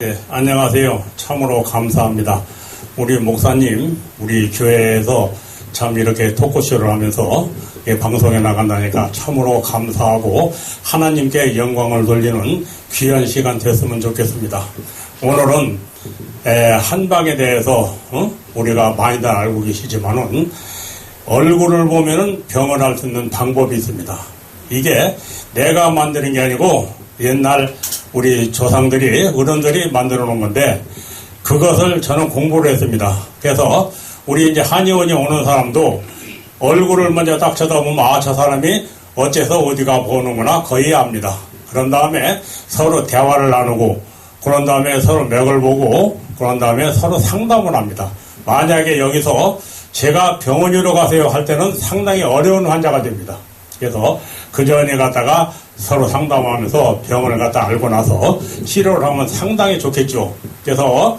네, 안녕하세요. 참으로 감사합니다. 우리 목사님, 우리 교회에서 참 이렇게 토크쇼를 하면서 방송에 나간다니까 참으로 감사하고 하나님께 영광을 돌리는 귀한 시간 됐으면 좋겠습니다. 오늘은 한방에 대해서 우리가 많이들 알고 계시지만은 얼굴을 보면은 병을 알 수 있는 방법이 있습니다. 이게 내가 만드는 게 아니고 옛날 우리 조상들이 어른들이 만들어 놓은 건데 그것을 저는 공부를 했습니다. 그래서 우리 이제 한의원에 오는 사람도 얼굴을 먼저 딱 쳐다보면 저 사람이 어째서 어디가 보는구나 거의 압니다. 그런 다음에 서로 대화를 나누고 그런 다음에 서로 맥을 보고 그런 다음에 서로 상담을 합니다. 만약에 여기서 제가 병원으로 가세요 할 때는 상당히 어려운 환자가 됩니다. 그래서 그 전에 갔다가 서로 상담하면서 병원을 갔다 알고 나서 치료를 하면 상당히 좋겠죠. 그래서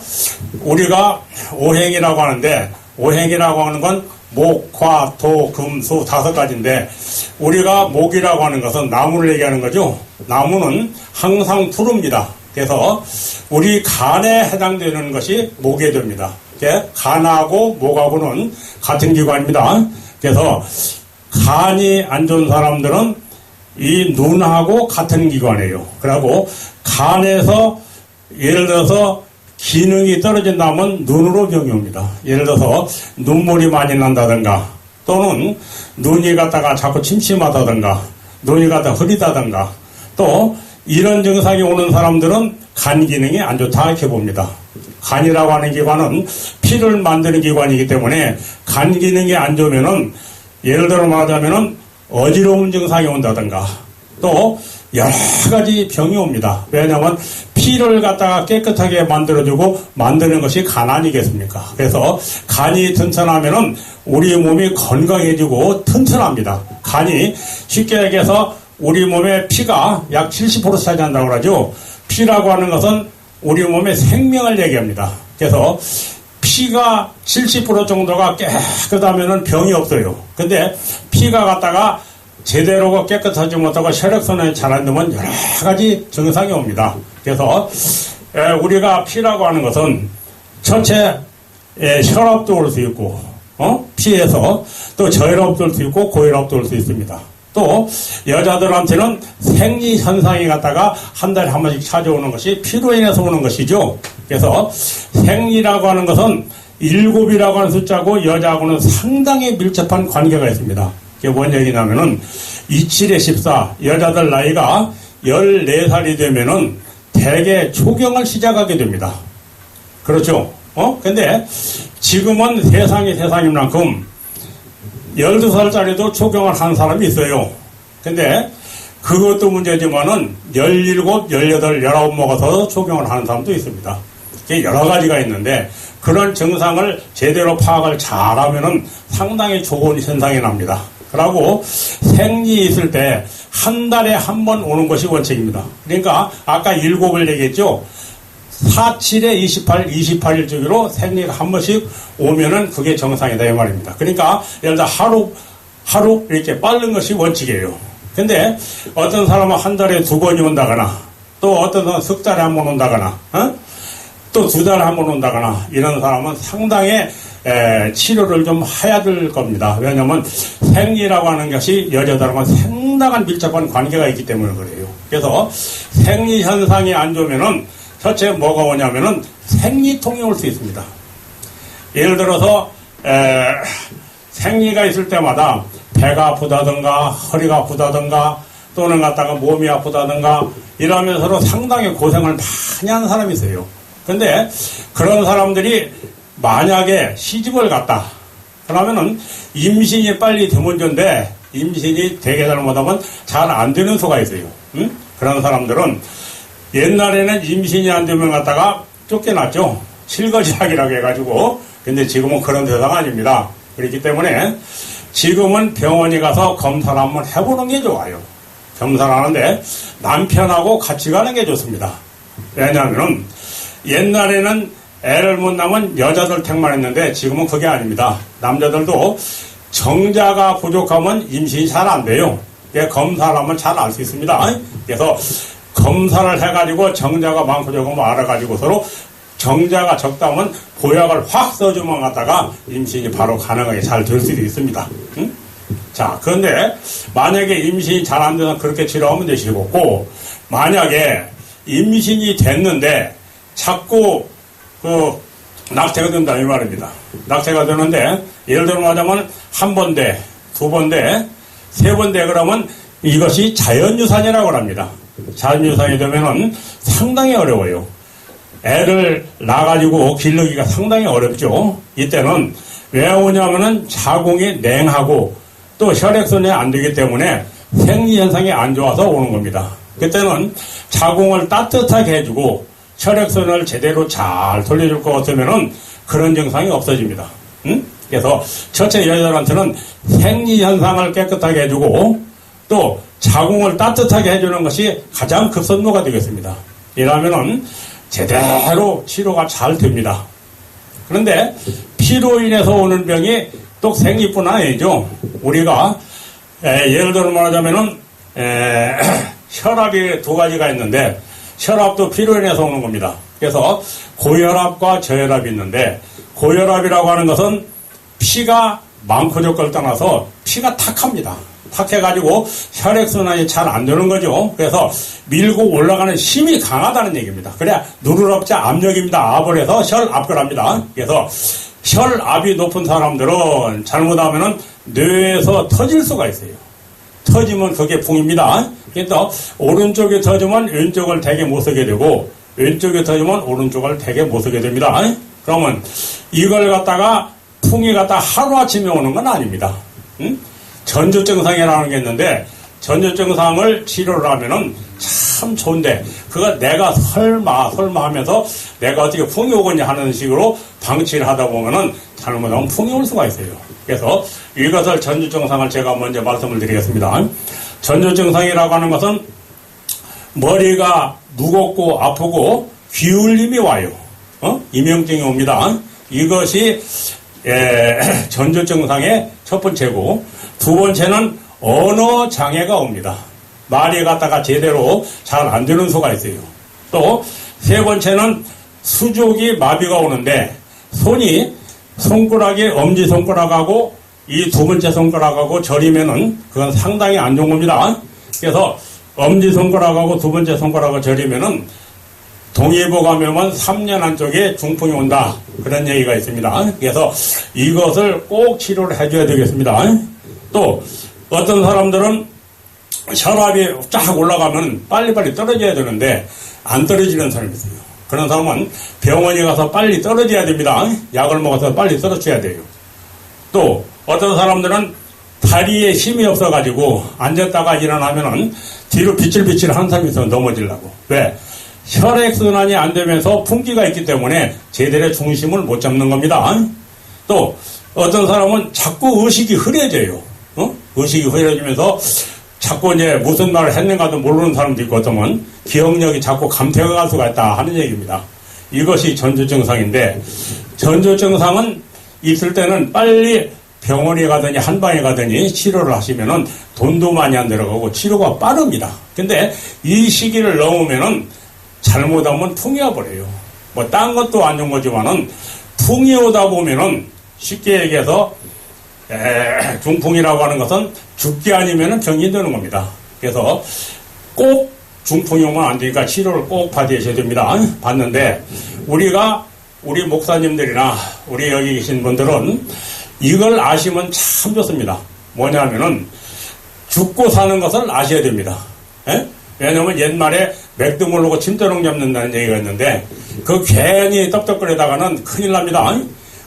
우리가 오행이라고 하는데 오행이라고 하는 건 목, 화, 토, 금, 수 5가지인데 우리가 목이라고 하는 것은 나무를 얘기하는 거죠. 나무는 항상 푸릅니다. 그래서 우리 간에 해당되는 것이 목에 됩니다. 간하고 목하고는 같은 기관입니다. 그래서 간이 안 좋은 사람들은 이 눈하고 같은 기관이에요. 그리고 간에서 예를 들어서 기능이 떨어진다면 눈으로 병이 옵니다. 예를 들어서 눈물이 많이 난다든가 또는 눈이 갖다가 자꾸 침침하다든가 눈이 갖다가 흐리다든가 또 이런 증상이 오는 사람들은 간 기능이 안 좋다 이렇게 봅니다. 간이라고 하는 기관은 피를 만드는 기관이기 때문에 간 기능이 안 좋으면은 예를 들어 말하자면은 어지러운 증상이 온다든가 또 여러 가지 병이 옵니다. 왜냐하면 피를 갖다가 깨끗하게 만들어주고 만드는 것이 간 아니겠습니까? 그래서 간이 튼튼하면은 우리 몸이 건강해지고 튼튼합니다. 간이 쉽게 얘기해서 우리 몸의 피가 약 70% 차지한다고 그러죠. 피라고 하는 것은 우리 몸의 생명을 얘기합니다. 그래서 피가 70% 정도가 깨끗하면은 병이 없어요. 근데 피가 갖다가 제대로 깨끗하지 못하고 혈액순환이 잘 안 되면 여러 가지 증상이 옵니다. 그래서 우리가 피라고 하는 것은 전체 혈압도 올 수 있고 피에서 또 저혈압도 올 수 있고 고혈압도 올 수 있습니다. 또 여자들한테는 생리 현상이 갖다가 한 달에 한 번씩 찾아오는 것이 피로 인해서 오는 것이죠. 그래서 생리라고 하는 것은 7이라고 하는 숫자고 여자하고는 상당히 밀접한 관계가 있습니다. 그게 뭔 얘기냐면은 27에 14 여자들 나이가 14살이 되면은 대개 초경을 시작하게 됩니다. 그렇죠? 근데 지금은 세상이 세상인 만큼 12살짜리도 초경을 한 사람이 있어요. 근데 그것도 문제지만은 17, 18, 19 먹어서 초경을 하는 사람도 있습니다. 이게 여러 가지가 있는데 그런 증상을 제대로 파악을 잘하면은 상당히 좋은 현상이 납니다. 그리고 생리 있을 때 한 달에 한 번 오는 것이 원칙입니다. 그러니까 아까 7을 얘기했죠. 4, 7에 28, 28일 주기로 생리가 한 번씩 오면은 그게 정상이다 이 말입니다. 그러니까 예를 들어 하루 이렇게 빠른 것이 원칙이에요. 근데 어떤 사람은 한 달에 2번이 온다거나 또 어떤 사람은 석 달에 한 번 온다거나 또 2달에 한 번 온다거나 이런 사람은 상당히 치료를 좀 해야 될 겁니다. 왜냐하면 생리라고 하는 것이 여자들하고는 상당한 밀접한 관계가 있기 때문에 그래요. 그래서 생리 현상이 안 좋으면은 첫째 뭐가 오냐면은 생리통이 올 수 있습니다. 예를 들어서 생리가 있을 때마다 배가 아프다든가 허리가 아프다든가 또는 갖다가 몸이 아프다든가 이러면서 상당히 고생을 많이 하는 사람이 있어요. 근데 그런 사람들이 만약에 시집을 갔다 그러면은 임신이 빨리 되면 좋은데 임신이 되게 잘못하면 잘 안 되는 수가 있어요. 그런 사람들은 옛날에는 임신이 안 되면 갖다가 쫓겨났죠. 실거지하기라고 해가지고. 근데 지금은 그런 세상 아닙니다. 그렇기 때문에 지금은 병원에 가서 검사를 한번 해보는 게 좋아요. 검사를 하는데 남편하고 같이 가는 게 좋습니다. 왜냐하면 옛날에는 애를 못 낳으면 여자들 택만 했는데 지금은 그게 아닙니다. 남자들도 정자가 부족하면 임신이 잘 안 돼요. 검사를 하면 잘 알 수 있습니다. 그래서 검사를 해가지고 정자가 많고 적으면 알아가지고 서로 정자가 적다면 보약을 확 써주면 갖다가 임신이 바로 가능하게 잘 될 수도 있습니다. 응? 자, 그런데 만약에 임신이 잘 안 돼서 그렇게 치료하면 되시고, 만약에 임신이 됐는데 자꾸 낙태가 된다 이 말입니다. 낙태가 되는데 예를 들어 말하자면 한 번 돼, 두 번 돼, 세 번 돼 그러면 이것이 자연유산이라고 합니다. 자연유산이 되면은 상당히 어려워요. 애를 낳아가지고 기르기가 상당히 어렵죠. 이때는 왜 오냐면은 자궁이 냉하고 또 혈액순환이 안 되기 때문에 생리현상이 안 좋아서 오는 겁니다. 그때는 자궁을 따뜻하게 해주고 혈액순환을 제대로 잘 돌려줄 것 같으면은 그런 증상이 없어집니다. 응? 그래서 첫째 여자들한테는 생리현상을 깨끗하게 해주고 또 자궁을 따뜻하게 해주는 것이 가장 급선무가 되겠습니다. 이러면은 제대로 치료가 잘 됩니다. 그런데 피로 인해서 오는 병이 또 생리뿐 아니죠. 우리가 예를 들어 말하자면은 혈압이 두 가지가 있는데 혈압도 피로 인해서 오는 겁니다. 그래서 고혈압과 저혈압이 있는데 고혈압이라고 하는 것은 피가 많고 적고를 떠나서 피가 탁합니다. 탁해가지고 혈액순환이 잘 안 되는 거죠. 그래서 밀고 올라가는 힘이 강하다는 얘기입니다. 그래야 누르럽자 압력입니다. 압을 해서 혈압을 합니다. 그래서 혈압이 높은 사람들은 잘못하면은 뇌에서 터질 수가 있어요. 터지면 그게 풍입니다. 그래서 오른쪽에 터지면 왼쪽을 되게 못 쓰게 되고 왼쪽에 터지면 오른쪽을 되게 못 쓰게 됩니다. 그러면 이걸 갖다가 풍이 갖다 하루아침에 오는 건 아닙니다. 응? 전조증상이라는 게 있는데 전조증상을 치료를 하면은 참 좋은데 그거 내가 설마 하면서 내가 어떻게 풍이 오겠냐 하는 식으로 방치를 하다 보면은 잘못하면 풍이 올 수가 있어요. 그래서 이것을 전조증상을 제가 먼저 말씀을 드리겠습니다. 전조증상이라고 하는 것은 머리가 무겁고 아프고 기울림이 와요. 이명증이 옵니다. 이것이 전조증상의 첫 번째고 두 번째는 언어 장애가 옵니다. 말이 갖다가 제대로 잘 안 되는 수가 있어요. 또 세 번째는 수족이 마비가 오는데 손이 손가락이 엄지손가락하고 이 두 번째 손가락하고 저리면은 그건 상당히 안 좋은 겁니다. 그래서 엄지손가락하고 두 번째 손가락을 저리면은 동의보감하면 3년 안쪽에 중풍이 온다. 그런 얘기가 있습니다. 그래서 이것을 꼭 치료를 해줘야 되겠습니다. 또 어떤 사람들은 혈압이 쫙 올라가면 빨리빨리 떨어져야 되는데 안 떨어지는 사람이 있어요. 그런 사람은 병원에 가서 빨리 떨어져야 됩니다. 약을 먹어서 빨리 떨어져야 돼요. 또 어떤 사람들은 다리에 힘이 없어가지고 앉았다가 일어나면은 뒤로 비칠비칠 한 사람이 있어 넘어지려고. 왜? 혈액순환이 안 되면서 풍기가 있기 때문에 제대로 중심을 못 잡는 겁니다. 또 어떤 사람은 자꾸 의식이 흐려져요. 의식이 흐려지면서 자꾸 이제 무슨 말을 했는가도 모르는 사람도 있고 어쩌면 기억력이 자꾸 감퇴가 갈 수가 있다 하는 얘기입니다. 이것이 전조증상인데 전조증상은 있을 때는 빨리 병원에 가더니 한방에 가더니 치료를 하시면은 돈도 많이 안 들어가고 치료가 빠릅니다. 근데 이 시기를 넘으면은 잘못하면 풍이 와버려요. 뭐 딴 것도 안 좋은 거지만은 풍이 오다 보면은 쉽게 얘기해서 중풍이라고 하는 것은 죽기 아니면은 병이 되는 겁니다. 그래서 꼭 중풍이 오면 안 되니까 치료를 꼭 받으셔야 됩니다. 받는데 우리 목사님들이나 우리 여기 계신 분들은 이걸 아시면 참 좋습니다. 뭐냐면은 죽고 사는 것을 아셔야 됩니다. 왜냐면 옛말에 맥도 모르고 침도록 잡는다는 얘기가 있는데 그 괜히 떡떡거리다가는 큰일 납니다.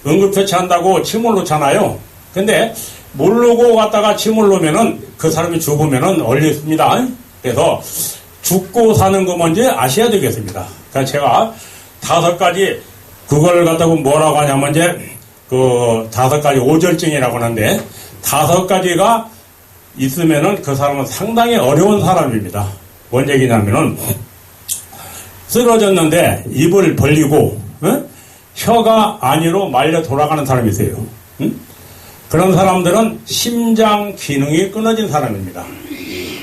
응급처치한다고 침을 놓잖아요. 근데 모르고 갔다가 침을 놓으면은 그 사람이 죽으면은 얼렸습니다. 그래서 죽고 사는 거 먼저 아셔야 되겠습니다. 그래서 제가 5가지 그걸 갖다가 뭐라고 하냐면 이제 그 5가지 오절증이라고 하는데 5가지가 있으면은 그 사람은 상당히 어려운 사람입니다. 뭔 얘기냐면은 쓰러졌는데 입을 벌리고 혀가 안으로 말려 돌아가는 사람이 있어요. 그런 사람들은 심장 기능이 끊어진 사람입니다.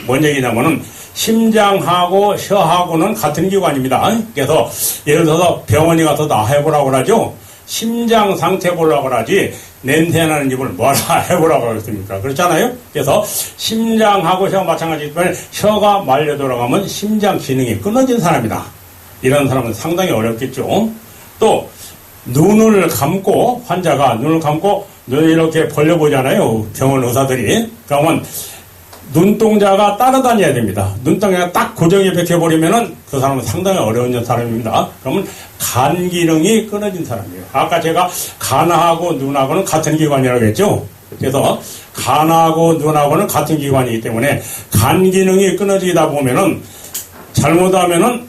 뭔 얘기냐면은 심장하고 혀하고는 같은 기관입니다. 그래서 예를 들어서 병원에 가서 나 해보라고 그러죠. 심장 상태 보려고 하지 냄새나는 입을 뭐라 해보라고 하겠습니까? 그렇잖아요. 그래서 심장하고 혀가 마찬가지지만 혀가 말려 돌아가면 심장 기능이 끊어진 사람이다. 이런 사람은 상당히 어렵겠죠. 또 눈을 감고 환자가 눈을 감고 눈을 이렇게 벌려보잖아요. 병원 의사들이. 그러면 눈동자가 따라다녀야 됩니다. 눈동자가 딱 고정이 박혀버리면은 그 사람은 상당히 어려운 사람입니다. 그러면 간 기능이 끊어진 사람이에요. 아까 제가 간하고 눈하고는 같은 기관이라고 했죠. 그래서 간하고 눈하고는 같은 기관이기 때문에 간 기능이 끊어지다 보면은 잘못하면은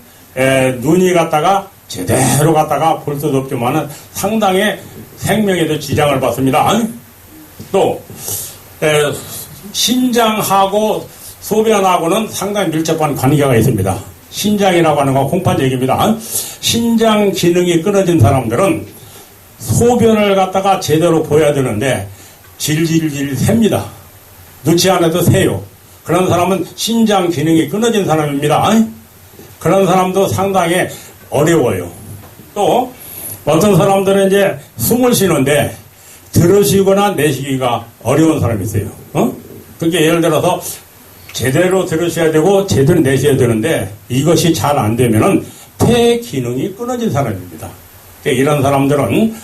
눈이 갔다가 제대로 갔다가 볼 수도 없지만은 상당히 생명에도 지장을 받습니다. 또 신장하고 소변하고는 상당히 밀접한 관계가 있습니다. 신장이라고 하는 건 콩팥 얘기입니다. 신장 기능이 끊어진 사람들은 소변을 갖다가 제대로 보여야 되는데 질질질 셉니다. 넣지 않아도 새요. 그런 사람은 신장 기능이 끊어진 사람입니다. 그런 사람도 상당히 어려워요. 또 어떤 사람들은 이제 숨을 쉬는데 들으시거나 내쉬기가 어려운 사람이 있어요. 그러니까 예를 들어서 제대로 들으셔야 되고 제대로 내셔야 되는데 이것이 잘 안 되면은 폐 기능이 끊어진 사람입니다. 그러니까 이런 사람들은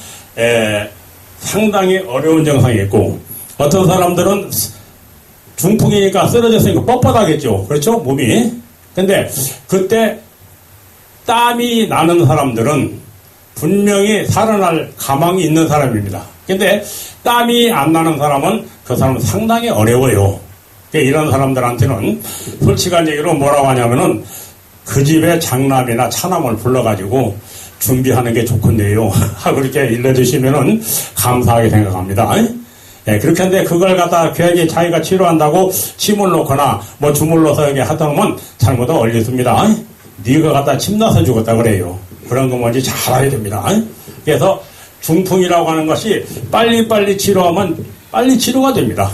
상당히 어려운 증상이 있고 어떤 사람들은 중풍이니까 쓰러졌으니까 뻣뻣하겠죠. 그렇죠? 몸이. 근데 그때 땀이 나는 사람들은 분명히 살아날 가망이 있는 사람입니다. 근데 땀이 안 나는 사람은 그 사람은 상당히 어려워요. 이런 사람들한테는 솔직한 얘기로 뭐라고 하냐면은 그 집에 장남이나 차남을 불러가지고 준비하는 게 좋겠네요. 하고 이렇게 일러주시면은 감사하게 생각합니다. 그렇게 하는데 그걸 갖다 괜히 자기가 치료한다고 침을 놓거나 뭐 주물러서 이렇게 하다 보면 잘못 얼렸습니다. 네가 갖다 침 놔서 죽었다 그래요. 그런 거 뭔지 잘 알아야 됩니다. 그래서 중풍이라고 하는 것이 빨리빨리 치료하면 빨리 치료가 됩니다.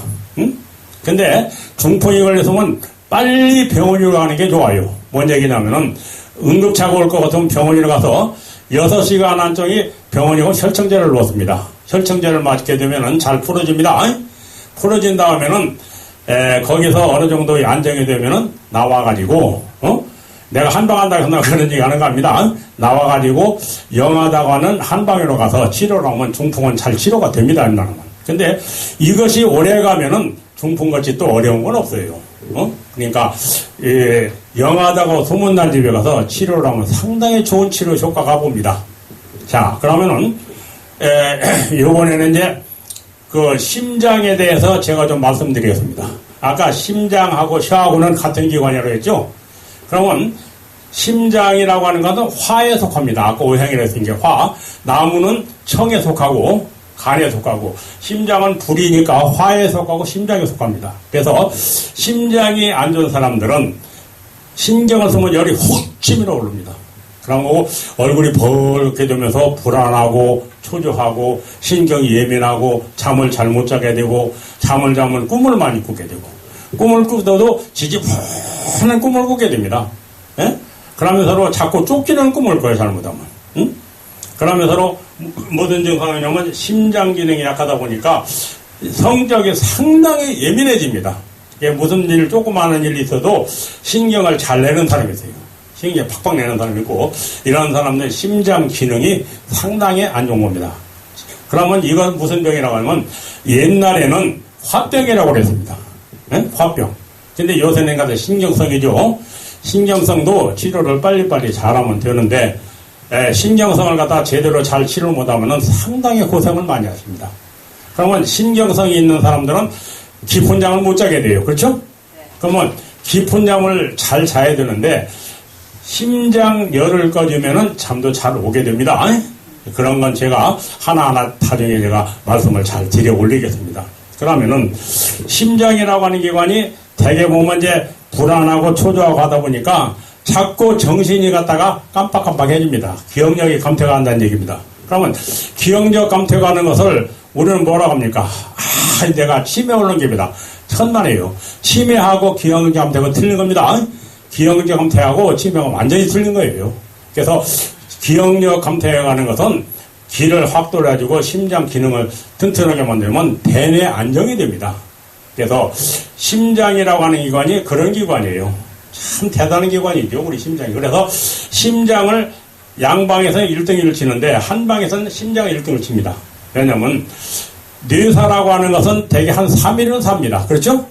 근데 중풍이 걸렸으면 빨리 병원으로 가는 게 좋아요. 뭔 얘기냐면은 응급차가 올 것 같으면 병원으로 가서 6시간 안쪽에 병원에 가서 혈청제를 놓습니다. 혈청제를 맞게 되면은 잘 풀어집니다. 풀어진 다음에는 거기서 어느 정도 안정이 되면은 나와가지고 내가 한방한다 한다 그런 얘기 하는 겁니다. 나와가지고 영하다고 하는 한방으로 가서 치료를 하면 중풍은 잘 치료가 됩니다. 근데 이것이 오래 가면은 중풍같이 또 어려운 건 없어요. 그러니까 영하다고 소문난 집에 가서 치료를 하면 상당히 좋은 치료 효과가 봅니다. 자, 그러면은 이번에는 이제 그 심장에 대해서 제가 좀 말씀드리겠습니다. 아까 심장하고 혀하고는 같은 기관이라고 했죠. 그러면 심장이라고 하는 것은 화에 속합니다. 아까 오행이라고 했던 게 화. 나무는 청에 속하고 간에 속하고 심장은 불이니까 화에 속하고 심장에 속합니다. 그래서 심장이 안 좋은 사람들은 신경을 쓰면 열이 훅 치밀어 오릅니다. 그러고 얼굴이 벌게 되면서 불안하고 초조하고 신경이 예민하고 잠을 잘 못 자게 되고 잠을 자면 꿈을 많이 꾸게 되고 꿈을 꾸어도 지지부진한 꿈을 꾸게 됩니다. 그러면서 자꾸 쫓기는 꿈을 꿔요. 잘못하면. 그러면서 모든 증상이냐면 심장 기능이 약하다 보니까 성격이 상당히 예민해집니다. 무슨 일, 조그마한 일이 있어도 신경을 잘 내는 사람이 있어요. 신경이 팍팍 내는 사람이 있고 이런 사람들은 심장 기능이 상당히 안 좋은 겁니다. 그러면 이건 무슨 병이라고 하면 옛날에는 화병이라고 그랬습니다. 화병. 근데 요새는 가서 신경성이죠. 신경성도 치료를 빨리빨리 잘하면 되는데 신경성을 갖다 제대로 잘 치료 못하면 상당히 고생을 많이 하십니다. 그러면 신경성이 있는 사람들은 깊은 잠을 못 자게 돼요. 그렇죠? 그러면 깊은 잠을 잘 자야 되는데 심장열을 꺼주면 잠도 잘 오게 됩니다. 그런 건 제가 하나하나 나중에 제가 말씀을 잘 드려 올리겠습니다. 그러면은 심장이라고 하는 기관이 대개 보면 이제 불안하고 초조하고 하다 보니까 자꾸 정신이 갔다가 깜빡깜빡해집니다. 기억력이 감퇴가 한다는 얘기입니다. 그러면 기억력 감퇴가 하는 것을 우리는 뭐라고 합니까? 내가 치매 오는 겁니다. 천만에요. 치매하고 기억력 감퇴가 틀린 겁니다. 기억력 감퇴하고 치매가 완전히 틀린 거예요. 그래서 기억력 감퇴하는 것은 기를 확도해가지고 심장 기능을 튼튼하게 만들면 대뇌 안정이 됩니다. 그래서 심장이라고 하는 기관이 그런 기관이에요. 참 대단한 기관이죠, 우리 심장이. 그래서 심장을 양방에서는 1등을 치는데 한방에서는 심장이 1등을 칩니다. 왜냐하면 뇌사라고 하는 것은 대개 한 3일은 삽니다. 그렇죠?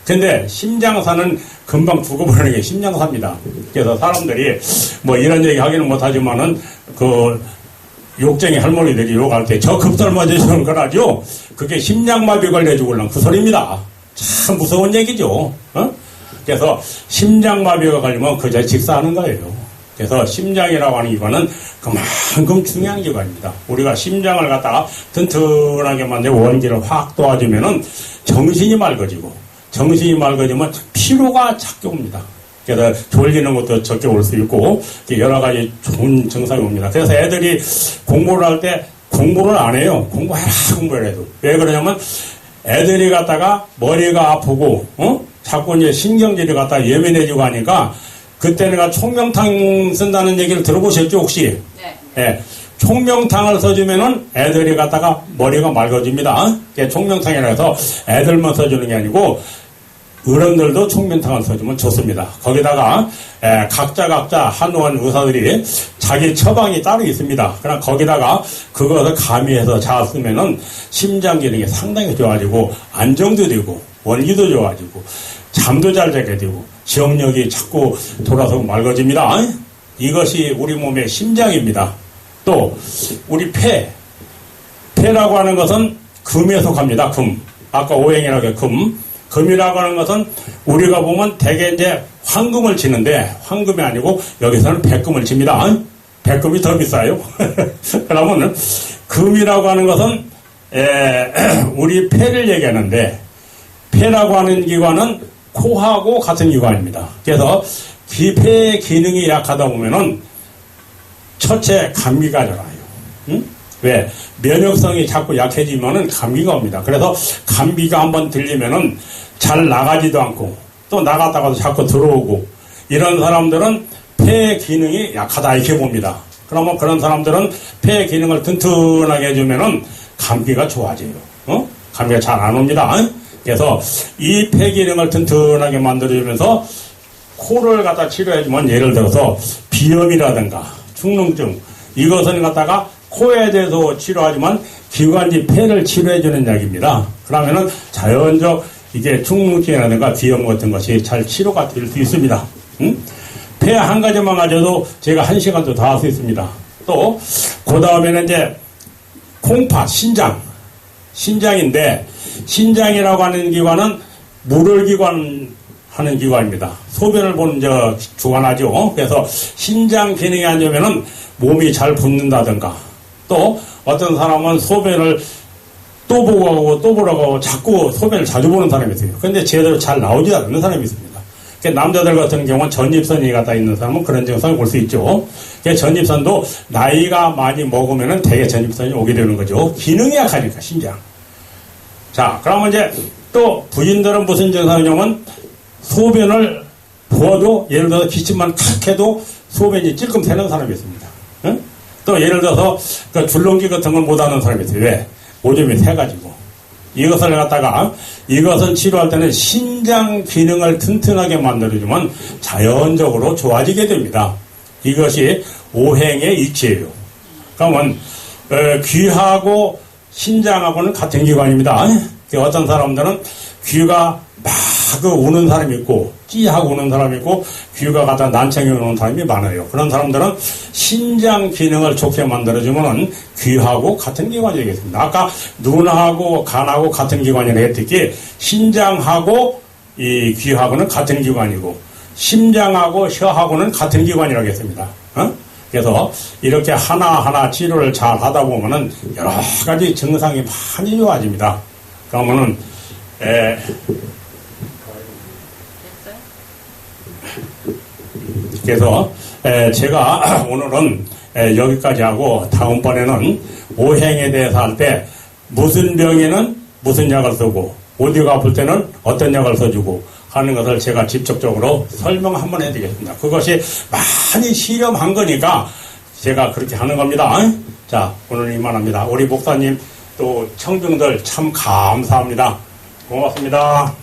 근데 심장사는 금방 죽어버리는 게 심장사입니다. 그래서 사람들이 뭐 이런 얘기 하기는 못하지만은 그 욕쟁이 할머니들이 욕할 때 저 급살 맞으시는 거라죠. 그게 심장마비 걸려 죽을랑 그 소리입니다. 참 무서운 얘기죠. 그래서 심장마비가 걸리면 그저 직사하는 거예요. 그래서 심장이라고 하는 기관은 그만큼 중요한 기관입니다. 우리가 심장을 갖다가 튼튼하게 만들고 원기를 확 도와주면은 정신이 맑아지고, 정신이 맑아지면 피로가 작게 옵니다. 그래서 졸리는 것도 적게 올 수 있고 여러 가지 좋은 증상이 옵니다. 그래서 애들이 공부를 할 때 공부를 안 해요. 공부해라 공부를 해도. 왜 그러냐면 애들이 갖다가 머리가 아프고 자꾸 이제 신경질이 갖다가 예민해지고 하니까 그때 내가 총명탕 쓴다는 얘기를 들어보셨죠 혹시? 네. 네. 총명탕을 써주면은 애들이 갖다가 머리가 맑아집니다. 총명탕이라 해서 애들만 써주는 게 아니고 어른들도 총명탕을 써주면 좋습니다. 거기다가 각자 한의원 의사들이 자기 처방이 따로 있습니다. 그러나 거기다가 그것을 가미해서 잘 쓰면은 심장 기능이 상당히 좋아지고 안정도 되고 원기도 좋아지고 잠도 잘 자게 되고 기억력이 자꾸 돌아서고 맑아집니다. 이것이 우리 몸의 심장입니다. 또 우리 폐라고 하는 것은 금에 속합니다. 금. 아까 오행이라고 해 금. 금이라고 하는 것은 우리가 보면 대개 이제 황금을 치는데 황금이 아니고 여기서는 백금을 칩니다. 백금이 더 비싸요. 그러면 금이라고 하는 것은 우리 폐를 얘기하는데 폐라고 하는 기관은 코하고 같은 기관입니다. 그래서 폐의 기능이 약하다 보면은 첫째 감기가 들어요. 응? 왜? 면역성이 자꾸 약해지면은 감기가 옵니다. 그래서 감기가 한번 들리면은 잘 나가지도 않고 또 나갔다가도 자꾸 들어오고 이런 사람들은 폐 기능이 약하다 이렇게 봅니다. 그러면 그런 사람들은 폐 기능을 튼튼하게 해주면은 감기가 좋아져요. 감기가 잘 안 옵니다. 그래서 이 폐 기능을 튼튼하게 만들어주면서 코를 갖다 치료해주면 예를 들어서 비염이라든가 축농증 이것은 갖다가 코에 대해서 치료하지만 기관지 폐를 치료해주는 약입니다. 그러면은 자연적 이게 축농증이라든가 비염 같은 것이 잘 치료가 될 수 있습니다. 폐 한 가지만 가져도 제가 1시간도 다 할 수 있습니다. 또 그 다음에는 이제 콩팥, 신장인데 신장이라고 하는 기관은 물을 하는 기관입니다. 소변을 보는 주관하죠. 그래서 신장 기능이 안 좋으면은 몸이 잘 붓는다든가 또 어떤 사람은 소변을 또 보고 하고 또 보라고 하고 자꾸 소변을 자주 보는 사람이 있어요. 근데 제대로 잘 나오지 않는 사람이 있습니다. 남자들 같은 경우는 전립선이 갖다 있는 사람은 그런 증상을 볼 수 있죠. 전립선도 나이가 많이 먹으면은 대개 전립선이 오게 되는 거죠. 기능이 약하니까 신장. 자, 그러면 이제 또 부인들은 무슨 증상이냐면 소변을 부어도 예를 들어서 기침만 탁 해도 소변이 찔끔 새는 사람이 있습니다. 응? 또 예를 들어서 그 줄넘기 같은 걸 못하는 사람이 있어요. 왜? 오줌이 새가지고. 이것을 갖다가 이것은 치료할 때는 신장 기능을 튼튼하게 만들어주면 자연적으로 좋아지게 됩니다. 이것이 오행의 이치예요. 그러면 귀하고 신장하고는 같은 기관입니다. 어떤 사람들은 귀가 막 우는 사람이 있고 찌하고 우는 사람이 있고 귀가 갖다 난청이 우는 사람이 많아요. 그런 사람들은 신장 기능을 좋게 만들어주면 귀하고 같은 기관이 되겠습니다. 아까 눈하고 간하고 같은 기관이라 했듯이 신장하고 이 귀하고는 같은 기관이고 심장하고 혀하고는 같은 기관이라고 했습니다. 그래서 이렇게 하나하나 치료를 잘 하다 보면은 여러 가지 증상이 많이 좋아집니다. 그러면은 그래서 제가 오늘은 여기까지 하고 다음번에는 오행에 대해서 할 때 무슨 병에는 무슨 약을 쓰고 어디가 아플 때는 어떤 약을 써주고 하는 것을 제가 직접적으로 설명 한번 해드리겠습니다. 그것이 많이 실험한 거니까 제가 그렇게 하는 겁니다. 자, 오늘 이만합니다. 우리 목사님 또 청중들 참 감사합니다. 고맙습니다.